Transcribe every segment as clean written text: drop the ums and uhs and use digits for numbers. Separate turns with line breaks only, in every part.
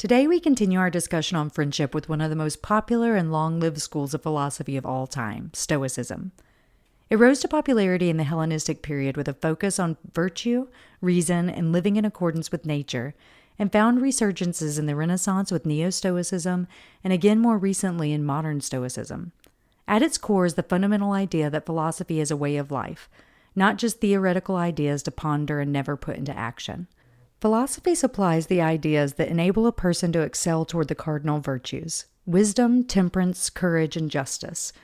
Today we continue our discussion on friendship with one of the most popular and long-lived schools of philosophy of all time, Stoicism. It rose to popularity in the Hellenistic period with a focus on virtue, reason, and living in accordance with nature, and found resurgences in the Renaissance with Neo-Stoicism and again more recently in modern Stoicism. At its core is the fundamental idea that philosophy is a way of life, not just theoretical ideas to ponder and never put into action. Philosophy supplies the ideas that enable a person to excel toward the cardinal virtues: wisdom, temperance, courage, and justice,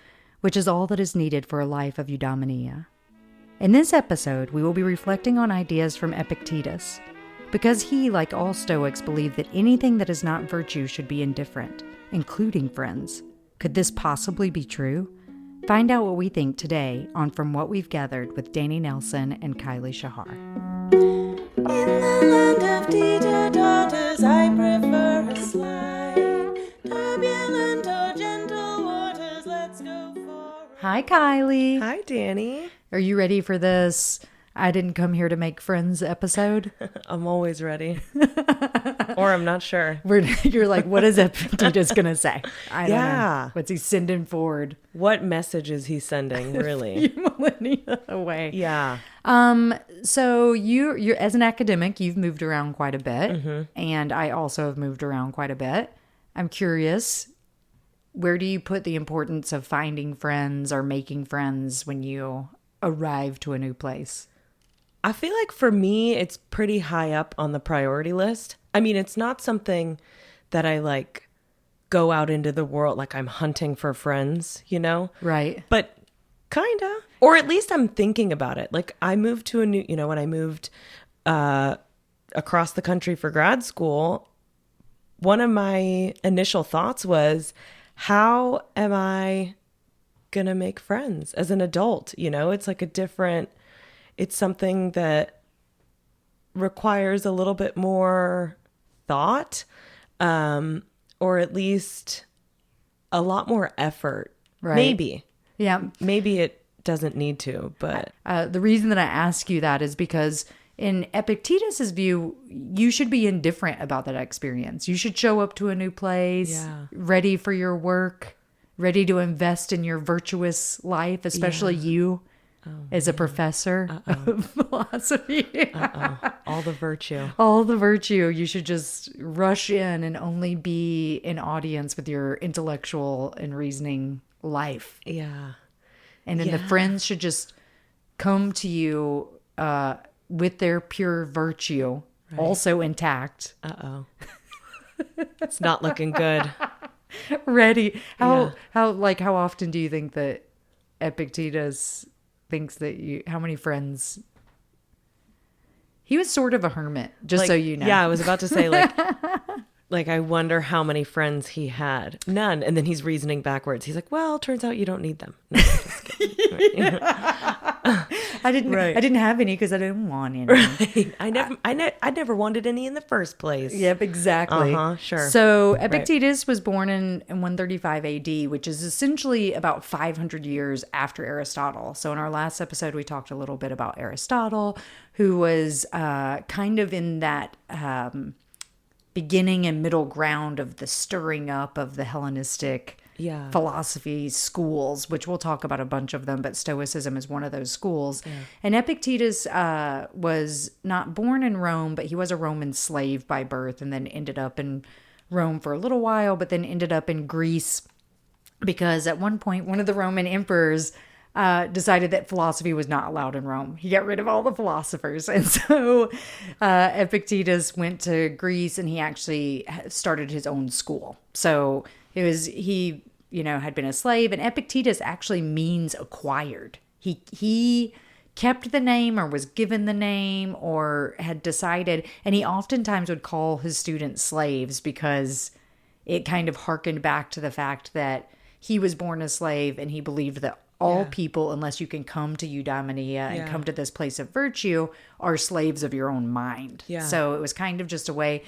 which is all that is needed for a life of eudaimonia. In this episode, we will be reflecting on ideas from Epictetus, because he, like all Stoics, believed that anything that is not virtue should be indifferent, including friends. Could this possibly be true? Find out what we think today on From What We've Gathered with Danny Nelson and Kylie Shahar.
In the land of teeter totters, I prefer a slide. Turbulent or gentle waters, let's go for.
Hi, Kylie.
Hi, Danny.
Are you ready for this I didn't come here to make friends episode?
I'm always ready. Or I'm not sure.
You're like, what is Epictetus going to say? I don't know. What's he sending forward?
What message is he sending, really?
Few millennia away.
Yeah.
So you're as an academic, you've moved around quite a bit, and I also have moved around quite a bit. I'm curious, where do you put the importance of finding friends or making friends when you arrive to a new place?
I feel like for me, it's pretty high up on the priority list. I mean, it's not something that I like go out into the world like I'm hunting for friends, you know?
Right.
But kinda. Or at least I'm thinking about it. Like I moved to a new, when I moved across the country for grad school, one of my initial thoughts was, how am I going to make friends as an adult? It's like it's something that requires a little bit more thought, or at least a lot more effort.
Right.
Maybe.
Yeah.
Maybe it doesn't need to, but
the reason that I ask you that is because in Epictetus's view, you should be indifferent about that experience. You should show up to a new place, ready for your work, ready to invest in your virtuous life, especially you as a professor of philosophy.
All the virtue.
All the virtue. You should just rush in and only be in audience with your intellectual and reasoning life.
Yeah.
And then the friends should just come to you with their pure virtue, also intact.
It's not looking good.
Ready. How often do you think that Epictetus thinks that how many friends? He was sort of a hermit, just so you know.
Yeah, I was about to say like I wonder how many friends he had. None. And then he's reasoning backwards. He's like, well, turns out you don't need them. No, I'm just kidding.
I didn't have any because I didn't want any.
Right. I never wanted any in the first place.
Yep, exactly.
Sure.
So Epictetus was born in 135 AD, which is essentially about 500 years after Aristotle. So in our last episode, we talked a little bit about Aristotle, who was kind of in that beginning and middle ground of the stirring up of the Hellenistic philosophy schools, which we'll talk about a bunch of them, but Stoicism is one of those schools. Yeah. And Epictetus was not born in Rome, but he was a Roman slave by birth and then ended up in Rome for a little while, but then ended up in Greece because at one point, one of the Roman emperors decided that philosophy was not allowed in Rome. He got rid of all the philosophers. And so Epictetus went to Greece and he actually started his own school. So he had been a slave, and Epictetus actually means acquired. He kept the name or was given the name or had decided, and he oftentimes would call his students slaves because it kind of harkened back to the fact that he was born a slave and he believed that all people, unless you can come to eudaimonia and come to this place of virtue, are slaves of your own mind. Yeah. So it was kind of just a way,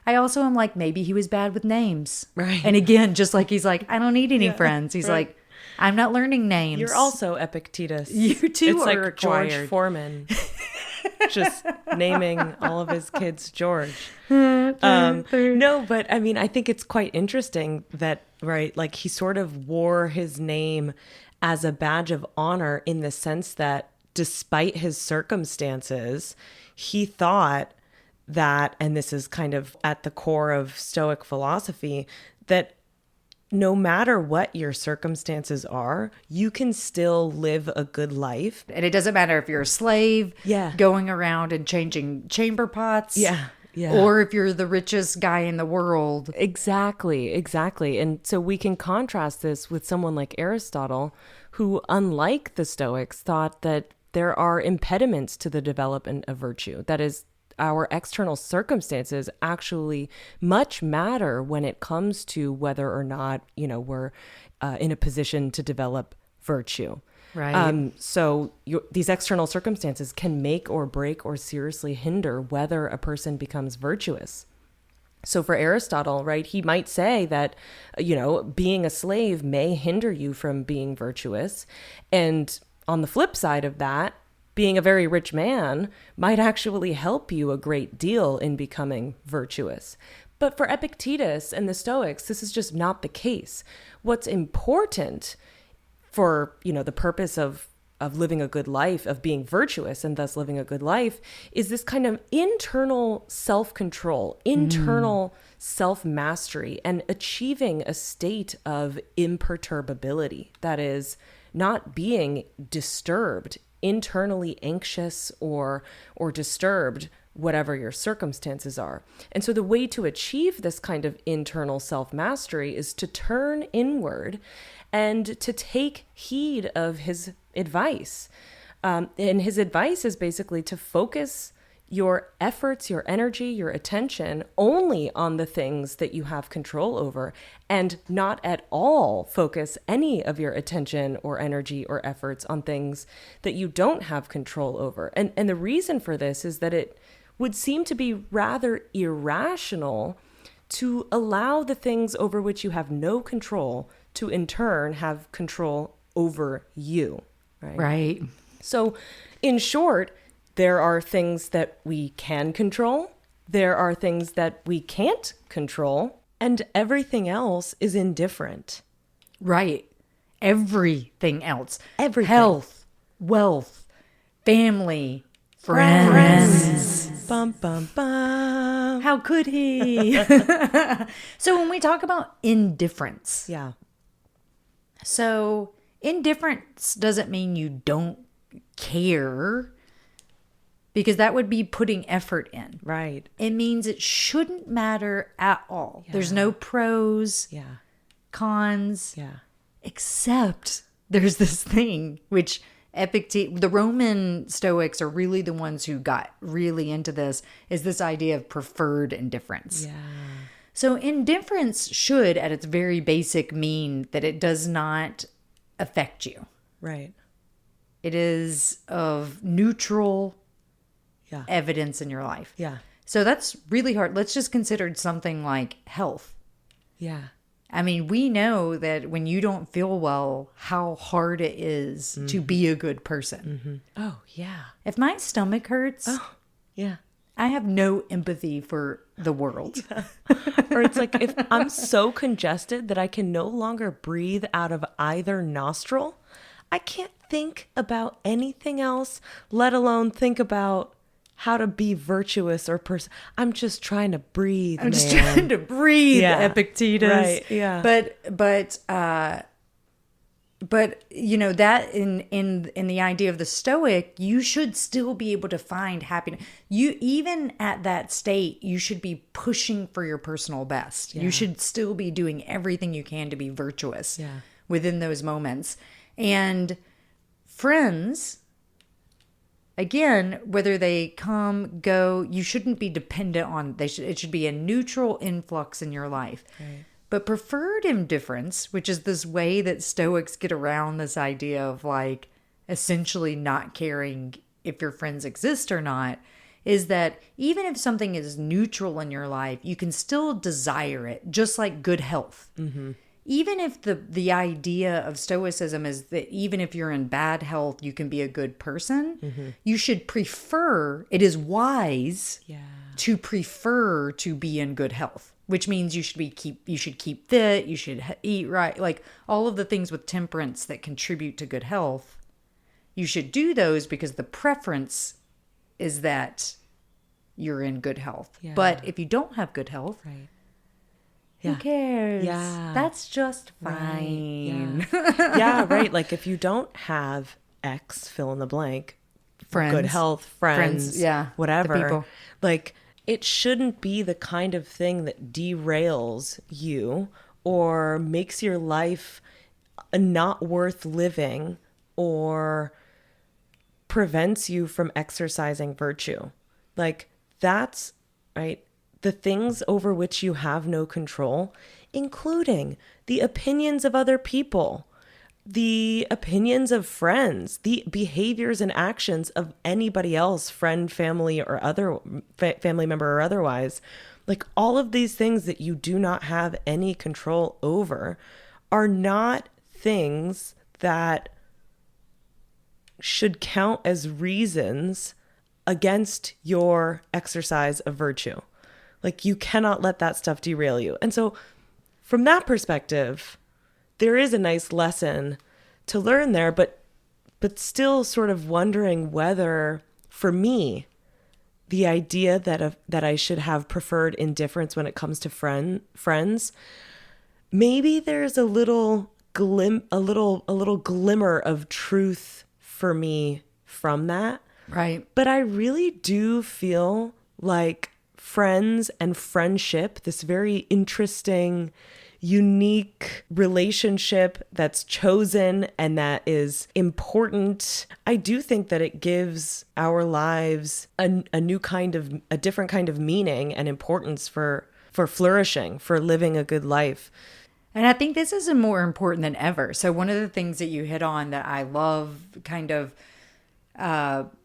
I also am like, maybe he was bad with names. Right. And again, just like he's like, I don't need any friends. He's like, I'm not learning names.
You're also Epictetus.
You too
it's
are
like
acquired.
George Foreman. Just naming all of his kids George. No, but I mean, I think it's quite interesting that, right, like he sort of wore his name as a badge of honor in the sense that despite his circumstances, he thought that, and this is kind of at the core of Stoic philosophy, that no matter what your circumstances are, you can still live a good life.
And it doesn't matter if you're a slave going around and changing chamber pots.
Yeah.
Or if you're the richest guy in the world.
Exactly. And so we can contrast this with someone like Aristotle, who, unlike the Stoics, thought that there are impediments to the development of virtue. That is, our external circumstances actually much matter when it comes to whether or not, we're in a position to develop virtue.
Right.
So these external circumstances can make or break or seriously hinder whether a person becomes virtuous. So for Aristotle, right, he might say that, being a slave may hinder you from being virtuous. And on the flip side of that, being a very rich man might actually help you a great deal in becoming virtuous. But for Epictetus and the Stoics, this is just not the case. What's important for, the purpose of living a good life, of being virtuous and thus living a good life, is this kind of internal self-control, internal self-mastery, and achieving a state of imperturbability. That is, not being disturbed, internally anxious or disturbed, whatever your circumstances are. And so the way to achieve this kind of internal self-mastery is to turn inward and to take heed of his advice. And his advice is basically to focus your efforts, your energy, your attention only on the things that you have control over, and not at all focus any of your attention or energy or efforts on things that you don't have control over. And the reason for this is that it would seem to be rather irrational to allow the things over which you have no control to in turn have control over you.
Right.
So in short, there are things that we can control. There are things that we can't control. And everything else is indifferent.
Right. Everything else.
Everything.
Health, wealth, family, friends.
Bum, bum, bum.
How could he? So when we talk about indifference.
Yeah.
So indifference doesn't mean you don't care, because that would be putting effort in.
Right.
It means it shouldn't matter at all. Yeah. There's no pros, cons, except there's this thing which the Roman Stoics are really the ones who got really into this, is this idea of preferred indifference.
Yeah.
So indifference should, at its very basic, mean that it does not affect you.
Right.
It is of neutral evidence in your life.
Yeah.
So that's really hard. Let's just consider something like health.
Yeah.
I mean, we know that when you don't feel well, how hard it is to be a good person.
Mm-hmm. Oh, yeah.
If my stomach hurts, I have no empathy for the world.
Yeah. Or it's like if I'm so congested that I can no longer breathe out of either nostril, I can't think about anything else, let alone think about how to be virtuous or I'm just trying to breathe.
I'm just trying to breathe, Epictetus.
Right. Yeah.
But that in the idea of the Stoic, you should still be able to find happiness. You, even at that state, you should be pushing for your personal best. You should still be doing everything you can to be virtuous within those moments. And friends, again, whether they come, go, you shouldn't be dependent on, it should be a neutral influx in your life.
Right.
But preferred indifference, which is this way that Stoics get around this idea of like essentially not caring if your friends exist or not, is that even if something is neutral in your life, you can still desire it, just like good health. Mm-hmm. Even if the idea of Stoicism is that even if you're in bad health, you can be a good person, you should prefer, it is wise to prefer to be in good health, which means you should keep fit, you should eat right, like all of the things with temperance that contribute to good health. You should do those because the preference is that you're in good health.
Yeah.
But if you don't have good health,
Right.
who
Yeah.
cares?
Yeah.
That's just
Right.
fine.
Yeah. Yeah, right. Like if you don't have X, fill in the blank,
Friends.
good health, friends,
yeah, the
whatever.
people.
Like it shouldn't be the kind of thing that derails you or makes your life not worth living or prevents you from exercising virtue. Like that's right. The things over which you have no control, including the opinions of other people, the opinions of friends, the behaviors and actions of anybody else, friend, family, or other family member or otherwise. Like all of these things that you do not have any control over are not things that should count as reasons against your exercise of virtue. Like you cannot let that stuff derail you. And so from that perspective, there is a nice lesson to learn there, but still sort of wondering whether for me, the idea that I should have preferred indifference when it comes to friends, maybe there's a little glimmer of truth for me from that.
Right.
But I really do feel like friends and friendship, this very interesting, unique relationship that's chosen and that is important. I do think that it gives our lives a different kind of meaning and importance for flourishing, for living a good life.
And I think this is more important than ever. So one of the things that you hit on that I love kind of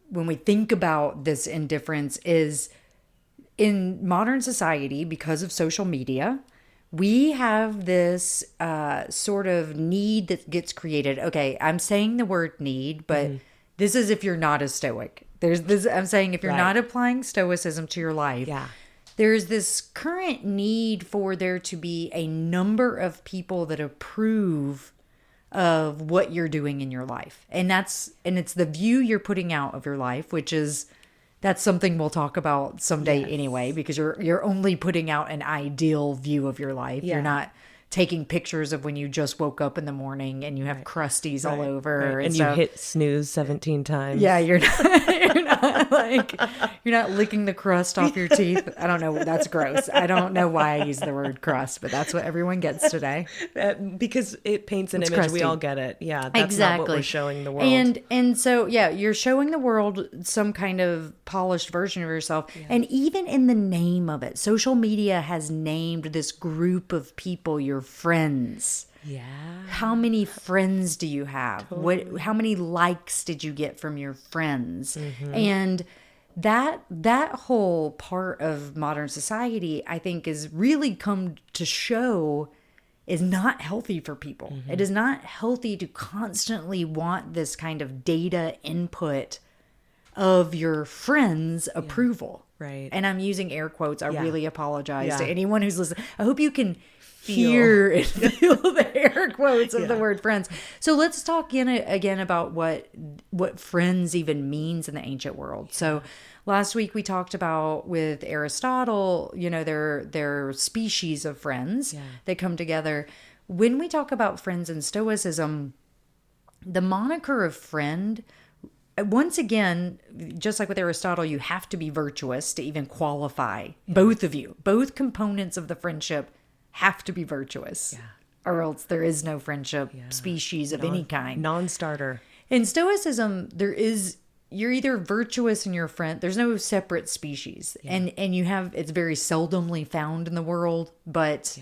when we think about this indifference is in modern society, because of social media, we have this sort of need that gets created. Okay, I'm saying the word need, but this is if you're not a Stoic. There's this. I'm saying if you're
Right.
not applying Stoicism to your life,
Yeah.
there's this current need for there to be a number of people that approve of what you're doing in your life. And it's the view you're putting out of your life, which is that's something we'll talk about someday anyway, because you're only putting out an ideal view of your life.
Yeah.
You're not taking pictures of when you just woke up in the morning and you have crusties all over
And you hit snooze 17 times.
yeah, you're not licking the crust off your teeth. I don't know. That's gross. I don't know why I use the word crust, but that's what everyone gets today.
Because it paints an
It's
image.
crusty.
We all get it. Yeah, that's not what we're showing the world.
And so, yeah, you're showing the world some kind of polished version of yourself. Yeah. And even in the name of it, social media has named this group of people your friends.
Yeah.
How many friends do you have? Totally. How many likes did you get from your friends? Mm-hmm. And that whole part of modern society, I think, is really come to show is not healthy for people. Mm-hmm. It is not healthy to constantly want this kind of data input of your friends' approval.
Right.
And I'm using air quotes. I really apologize to
Yeah.
anyone who's listening. I hope you can hear and feel the air quotes of the word friends. So let's talk again about what friends even means in the ancient world. So last week we talked about with Aristotle, their species of friends that come together. When we talk about friends in Stoicism, the moniker of friend, once again, just like with Aristotle, you have to be virtuous to even qualify. Both of you, both components of the friendship have to be virtuous, or else there is no friendship species of any kind.
Non-starter.
In Stoicism, you're either virtuous in your friend. There's no separate species, and it's very seldomly found in the world, but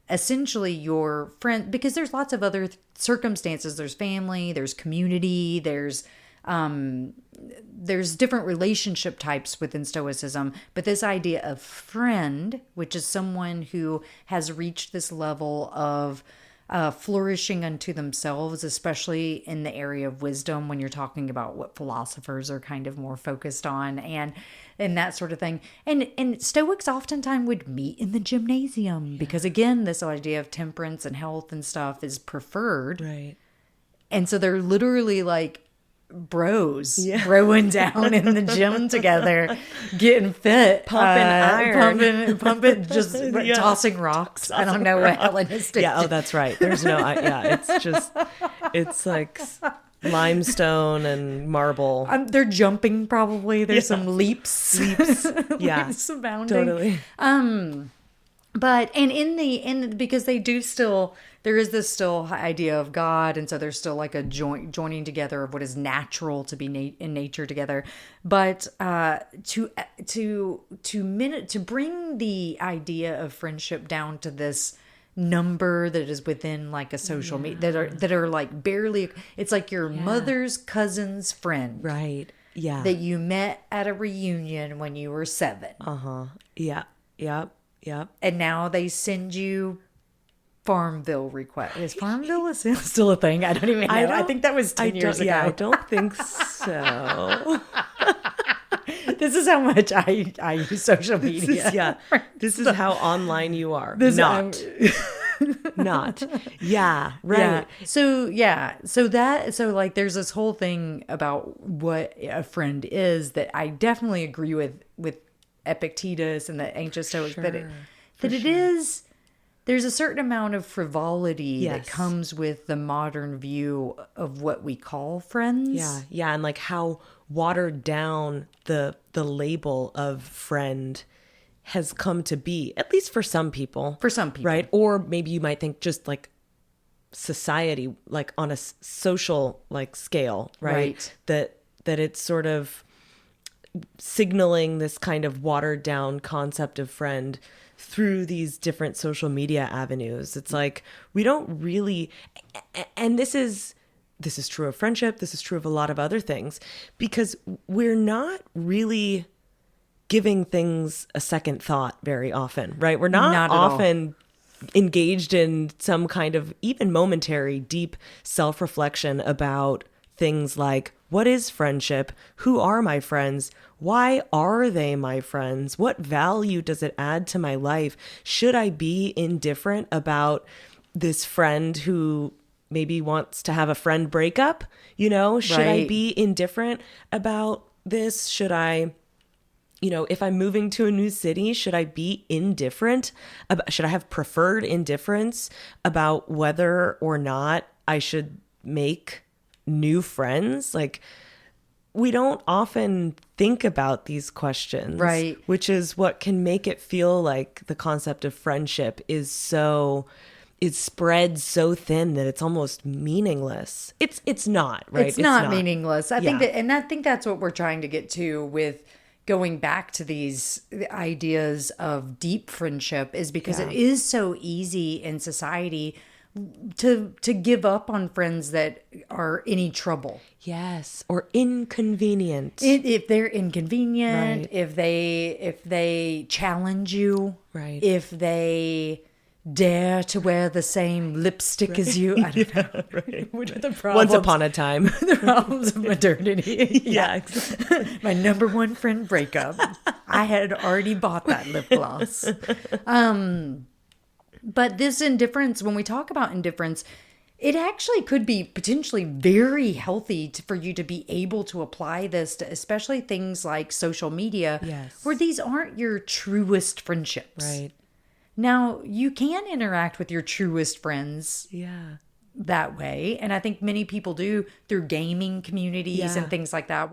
essentially your friend, because there's lots of other circumstances. There's family, there's community, there's different relationship types within Stoicism, but this idea of friend, which is someone who has reached this level of flourishing unto themselves, especially in the area of wisdom when you're talking about what philosophers are kind of more focused on and that sort of thing. And Stoics oftentimes would meet in the gymnasium because, again, this idea of temperance and health and stuff is preferred.
Right.
And so they're literally like bros throwing down in the gym together, getting fit,
pumping iron,
pumping, just tossing rocks. I don't know what Hellenistic.
Yeah, oh, that's right. There's no, it's like limestone and marble.
They're jumping probably. There's some leaps.
Yeah,
leaps abounding.
Totally.
But because they do still, there is this still idea of God, and so there's still like a joining together of what is natural to be in nature together. But to bring the idea of friendship down to this number that is within like a social media that are like barely, it's like your mother's cousin's friend,
right? Yeah,
that you met at a reunion when you were 7.
Yeah. Yep.
And now they send you Farmville requests. Is Farmville still a thing? I don't even know. I think that was 10 years ago.
Yeah, I don't think so.
This is how much I use social media.
This is how online you are. Not. Yeah, right.
Yeah. So like there's this whole thing about what a friend is that I definitely agree with Epictetus and the ancient Stoics there's a certain amount of frivolity that comes with the modern view of what we call friends.
Yeah, and like how watered down the label of friend has come to be, at least for some people. Right? Or maybe you might think just like society, like on a social like scale, right? That it's sort of signaling this kind of watered down concept of friend through these different social media avenues. It's like we don't really, and this is true of friendship, this is true of a lot of other things, because we're not really giving things a second thought very often, right? We're not often engaged in some kind of even momentary deep self-reflection about things like, what is friendship? Who are my friends? Why are they my friends? What value does it add to my life? Should I be indifferent about this friend who maybe wants to have a friend breakup? You know, should I be indifferent about this? Should I, if I'm moving to a new city, should I be indifferent? Should I have preferred indifference about whether or not I should make new friends? Like, we don't often think about these questions,
right? Which
is what can make it feel like the concept of friendship is spread so thin that it's almost meaningless. It's not, right?
It's not meaningless. I think that's what we're trying to get to with going back to these ideas of deep friendship, is because it is so easy in society to give up on friends that are any trouble.
Yes, or inconvenient.
If they're inconvenient, if they challenge you, if they dare to wear the same lipstick as you. I don't know. What are the problems?
Once upon a time.
The problems of modernity.
Yeah, exactly.
My number one friend breakup. I had already bought that lip gloss. But this indifference, when we talk about indifference, it actually could be potentially very healthy for you to be able to apply this to especially things like social media, where these aren't your truest friendships.
Right.
Now, you can interact with your truest friends that way. And I think many people do through gaming communities and things like that.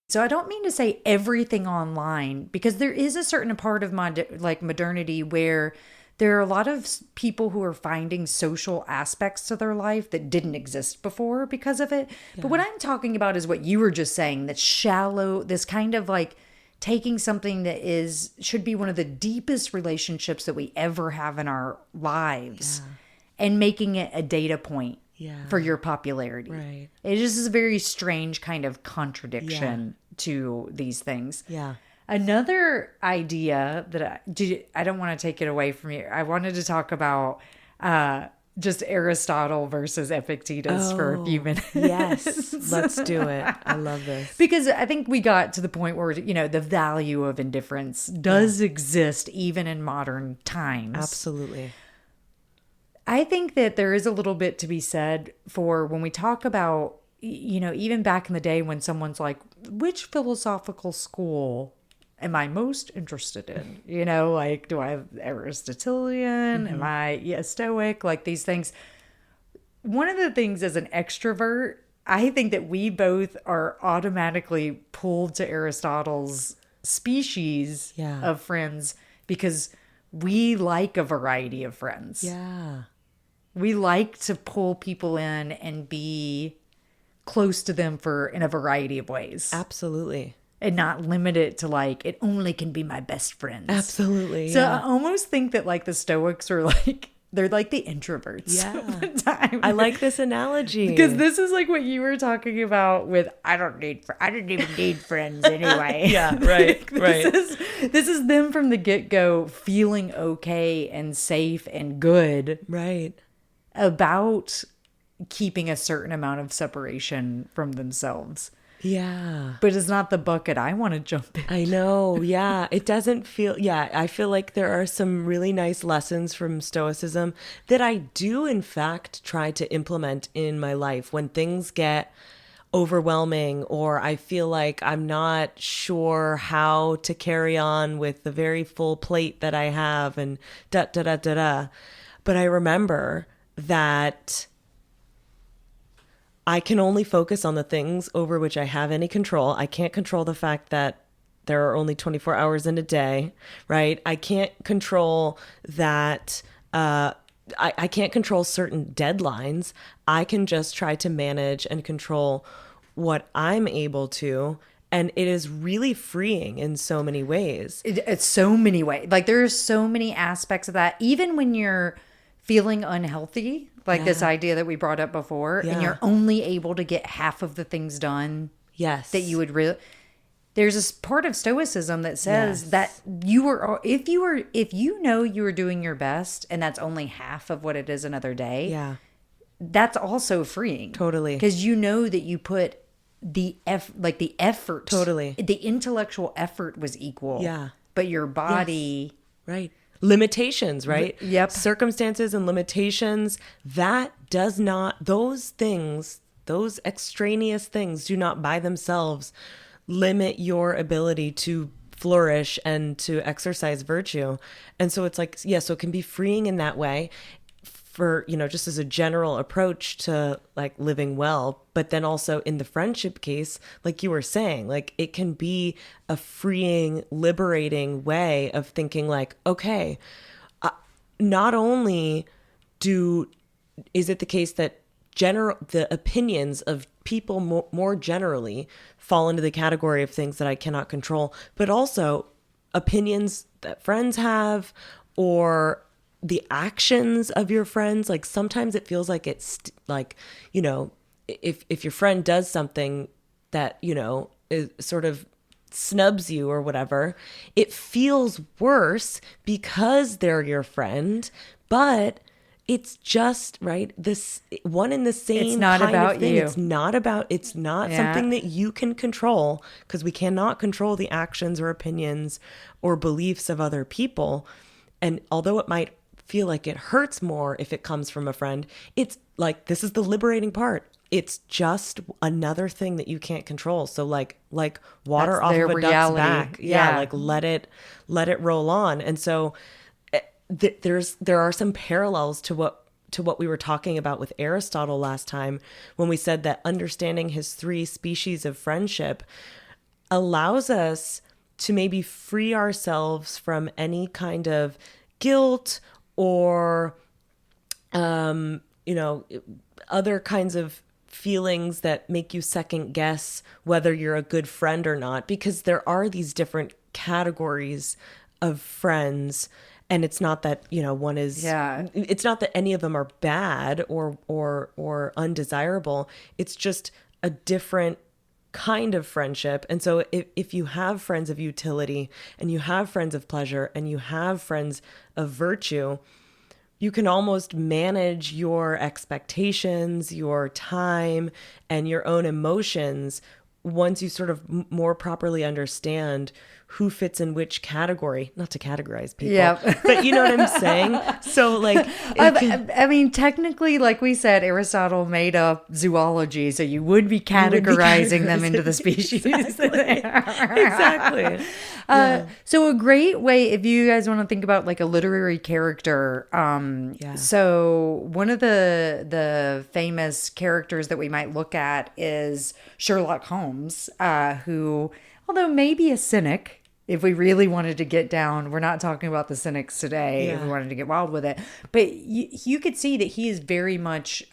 So I don't mean to say everything online, because there is a certain part of modernity where there are a lot of people who are finding social aspects to their life that didn't exist before because of it. Yeah. But what I'm talking about is what you were just saying, that shallow, this kind of like taking something that should be one of the deepest relationships that we ever have in our lives and making it a data point for your popularity. Right. It just is a very strange kind of contradiction to these things. Yeah. Another idea that I don't want to take it away from you. I wanted to talk about just Aristotle versus Epictetus for a few minutes.
Yes, let's do it. I love this.
Because I think we got to the point where, the value of indifference does exist even in modern times.
Absolutely.
I think that there is a little bit to be said for when we talk about, even back in the day when someone's like, which philosophical school am I most interested in? Like, do I have Aristotelian? Am I Stoic? Like these things. One of the things as an extrovert, I think that we both are automatically pulled to Aristotle's species of friends because we like a variety of friends.
Yeah.
We like to pull people in and be close to them in a variety of ways.
Absolutely.
And not limit it to like, it only can be my best friends.
Absolutely.
So I almost think that like the Stoics are like, they're like the introverts of the time.
I like this analogy.
Because this is like what you were talking about with, I didn't even need friends anyway.
Yeah, right, right.
This is them from the get-go feeling okay and safe and good.
Right.
About keeping a certain amount of separation from themselves.
Yeah.
But it's not the bucket I want to jump in.
I know. Yeah. It doesn't feel, I feel like there are some really nice lessons from Stoicism that I do, in fact, try to implement in my life when things get overwhelming or I feel like I'm not sure how to carry on with the very full plate that I have and da da da da da. But I remember that I can only focus on the things over which I have any control. I can't control the fact that there are only 24 hours in a day, right? I can't control that. I can't control certain deadlines. I can just try to manage and control what I'm able to. And it is really freeing in so many ways.
It's so many ways. Like there are so many aspects of that. Even when you're feeling unhealthy, like this idea that we brought up before, and you're only able to get half of the things done that you would really. There's this part of Stoicism that says that if you know you are doing your best and that's only half of what it is another day, that's also freeing.
Totally.
Because you know that you put the effort.
Totally.
The intellectual effort was equal.
Yeah.
But your body.
Yes. Right. Limitations, right?
Yep.
Circumstances and limitations, that does not, those things, those extraneous things do not by themselves limit your ability to flourish and to exercise virtue. And so it's like, so it can be freeing in that way for, just as a general approach to like living well, but then also in the friendship case, like you were saying, like it can be a freeing, liberating way of thinking like, okay, not only is it the case that the opinions of people more generally fall into the category of things that I cannot control, but also opinions that friends have or the actions of your friends. Like sometimes it feels like it's like, if your friend does something that, is sort of snubs you or whatever, it feels worse because they're your friend, but it's just right. This one in the same.
It's not
kind
about
of thing.
you.
It's not something that you can control because we cannot control the actions or opinions or beliefs of other people. And although it might feel like it hurts more if it comes from a friend, it's like, this is the liberating part. It's just another thing that you can't control. So like water
That's
off
their
of a
reality.
duck's back.
Yeah.
Like let it roll on. And so there are some parallels to what we were talking about with Aristotle last time when we said that understanding his 3 species of friendship allows us to maybe free ourselves from any kind of guilt or other kinds of feelings that make you second guess whether you're a good friend or not, because there are these different categories of friends. And it's not that, one is, it's not that any of them are bad or undesirable. It's just a different kind of friendship. And so if you have friends of utility and you have friends of pleasure and you have friends of virtue, you can almost manage your expectations, your time, and your own emotions once you sort of more properly understand who fits in which category. Not to categorize people,
Yeah.
but you know what I'm saying? So like,
I mean, technically, like we said, Aristotle made up zoology, so you would be categorizing them into the species.
Exactly.
So a great way, if you guys want to think about like a literary character, so one of the famous characters that we might look at is Sherlock Holmes, who, although maybe a cynic, if we really wanted to get down, we're not talking about the cynics today, if we wanted to get wild with it, but you could see that he is very much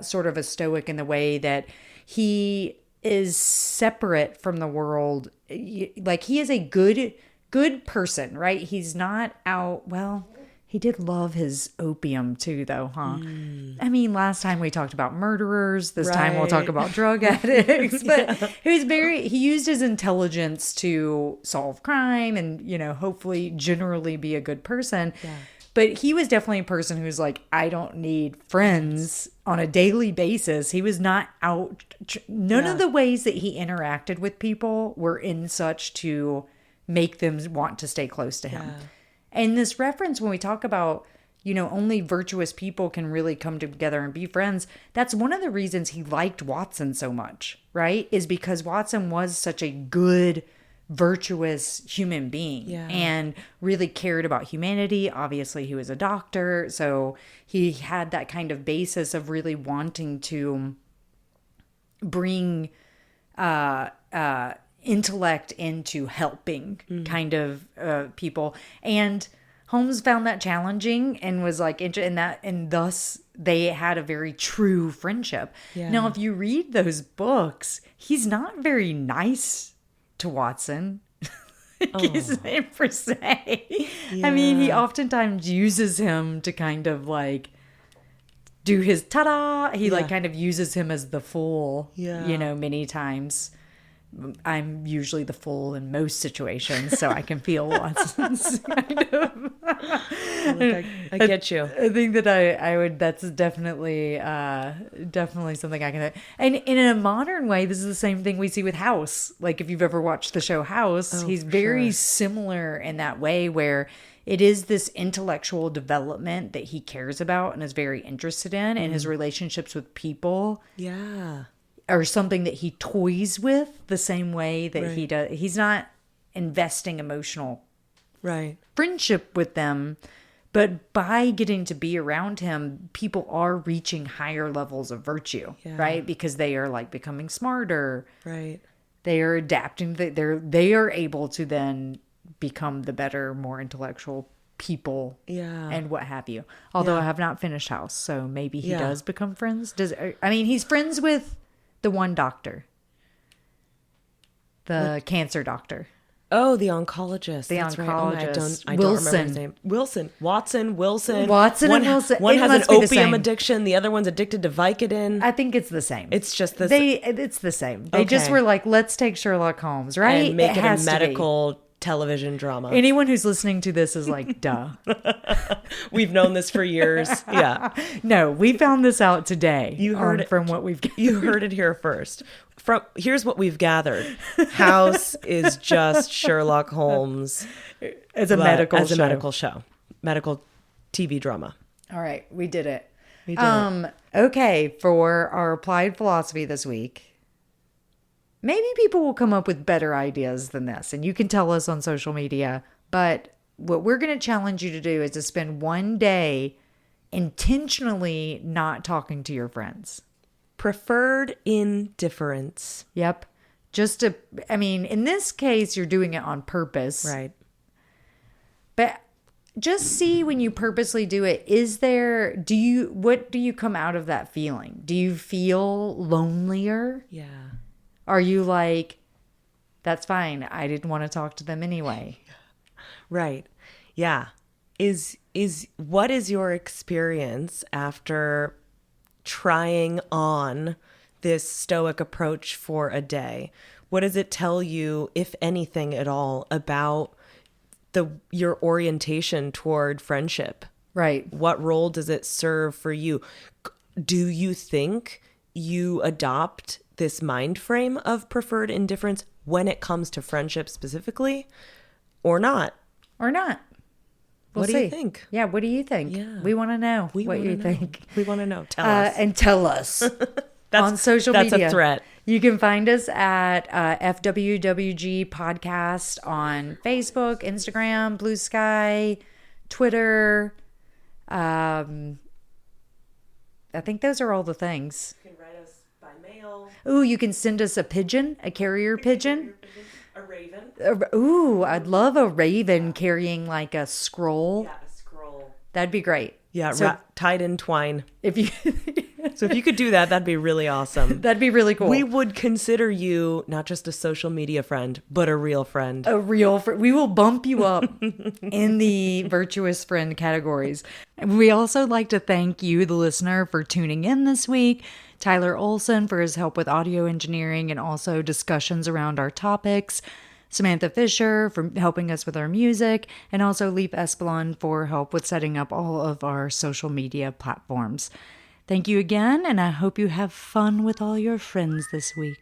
sort of a stoic in the way that he is separate from the world. Like, he is a good person, right? He's not out, well, he did love his opium too, though, huh? I mean, last time we talked about murderers. This time we'll talk about drug addicts. But he used his intelligence to solve crime and, you know, hopefully generally be a good person. Yeah. But he was definitely a person who's like, I don't need friends on a daily basis. He was not out. None of the ways that he interacted with people were in such to make them want to stay close to him. Yeah. And this reference, when we talk about, you know, only virtuous people can really come together and be friends, that's one of the reasons he liked Watson so much, right? Is because Watson was such a good, virtuous human being and really cared about humanity. Obviously, he was a doctor, so he had that kind of basis of really wanting to bring intellect into helping kind of people. And Holmes found that challenging and was like in that, and thus they had a very true friendship. Now, if you read those books, he's not very nice to Watson. His name per se. I mean, he oftentimes uses him to kind of like do his ta-da. He like kind of uses him as the fool, you know, many times. I'm usually the fool in most situations, so I can feel Watson's kind of.
I get you.
I think that I would. That's definitely something I can. And in a modern way, this is the same thing we see with House. Like, if you've ever watched the show House, he's very similar in that way, where it is this intellectual development that he cares about and is very interested in, and his relationships with people. Yeah. Or something that he toys with the same way that he does. He's not investing emotional friendship with them, but by getting to be around him, people are reaching higher levels of virtue, right? Because they are like becoming smarter. Right. They are adapting. They are able to then become the better, more intellectual people and what have you. Although I have not finished House, so maybe he does become friends. He's friends with the one doctor. The cancer doctor.
Oh, the oncologist.
The
That's
oncologist.
Right. I don't remember his name. Wilson. Wilson.
Watson and Wilson.
One has an opium addiction. The other one's addicted to Vicodin.
I think it's the same.
It's just the
same. It's the same. They just were like, let's take Sherlock Holmes, right?
And make it a medical television drama.
Anyone who's listening to this is like, duh.
We've known this for years. Yeah.
No, we found this out today.
You heard it
from what we've gathered.
You heard it here first. Here's what we've gathered. House is just Sherlock Holmes
as a medical
show. Medical TV drama.
All right, we did it. Okay, for our applied philosophy this week, maybe people will come up with better ideas than this, and you can tell us on social media. But what we're going to challenge you to do is to spend one day intentionally not talking to your friends.
Preferred indifference.
Yep. In this case, you're doing it on purpose.
Right.
But just see when you purposely do it, what do you come out of that feeling? Do you feel lonelier? Yeah. Are you like, that's fine, I didn't want to talk to them anyway?
Right. Yeah. What is your experience after trying on this Stoic approach for a day? What does it tell you, if anything at all, about your orientation toward friendship
Right.
What role does it serve for you? Do you think you adopt this mind frame of preferred indifference when it comes to friendship specifically, or not?
Or not. We'll
What do
see.
you think?
Yeah, what do you think?
Yeah.
We want to know what
wanna
you
know.
think.
We want to know. Tell us.
And tell us on social media.
That's a threat.
You can find us at FWWG Podcast on Facebook, Instagram, Blue Sky, Twitter. I think those are all the things.
You can write us by mail.
Ooh, you can send us a pigeon, a carrier pigeon.
A raven.
Ooh, I'd love a raven carrying like a scroll.
Yeah, a scroll.
That'd be great.
Yeah,
So
tied in twine.
if you,
So if you could do that, that'd be really awesome.
that'd be really cool.
We would consider you not just a social media friend, but a real friend.
A real friend. We will bump you up in the virtuous friend categories. We also like to thank you, the listener, for tuning in this week. Tyler Olson for his help with audio engineering and also discussions around our topics. Samantha Fisher for helping us with our music, and also Leaf Espelon for help with setting up all of our social media platforms. Thank you again, and I hope you have fun with all your friends this week.